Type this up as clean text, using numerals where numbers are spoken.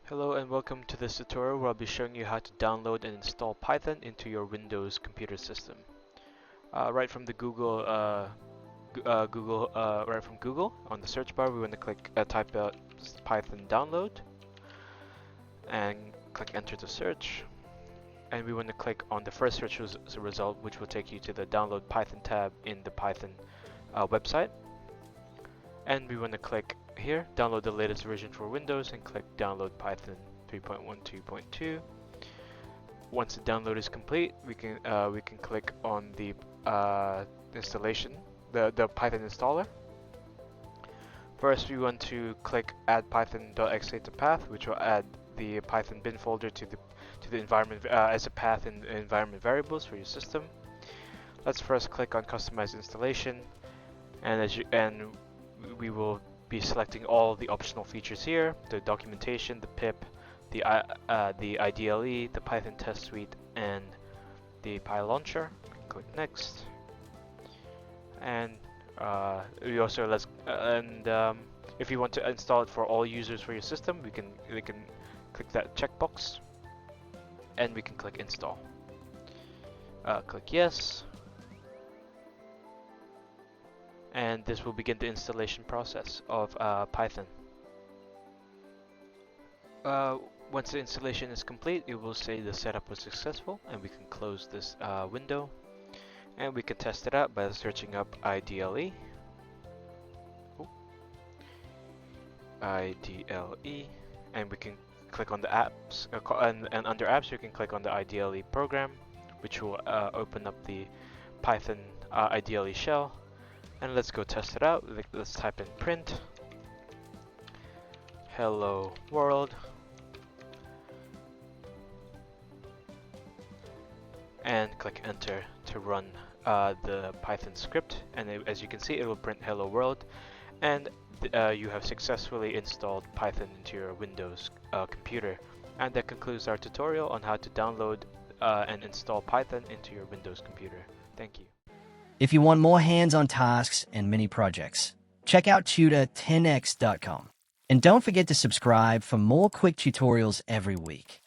Hello and welcome to this tutorial where I'll be showing you how to download and install Python into your Windows computer system. Right from the right from Google, on the search bar we want to type out Python download and click enter to search. And we want to click on the first search result, which will take you to the download Python tab in the Python website. And we want to click here, download the latest version for Windows, and click download Python 3.12.2. Once the download is complete, we can click on the installation, the Python installer. First, we want to click add Python.exe to path, which will add the Python bin folder to the environment as a path in environment variables for your system. Let's first click on customize installation, and we will be selecting all the optional features here: the documentation, the pip, the IDLE, the Python test suite, and the PyLauncher. Click next, and if you want to install it for all users for your system, we can click that checkbox, and we can click install. Click yes. And this will begin the installation process of Python. Once the installation is complete, it will say the setup was successful, and we can close this window. And we can test it out by searching up IDLE. IDLE, and we can click on the apps, and under apps you can click on the IDLE program, which will open up the Python IDLE shell. And let's go test it out. Let's type in print hello world, and click enter to run the Python script. And as you can see, it will print hello world, and you have successfully installed Python into your Windows computer. And that concludes our tutorial on how to download and install Python into your Windows computer. Thank you. If you want more hands-on tasks and mini projects, check out Tutor10x.com. And don't forget to subscribe for more quick tutorials every week.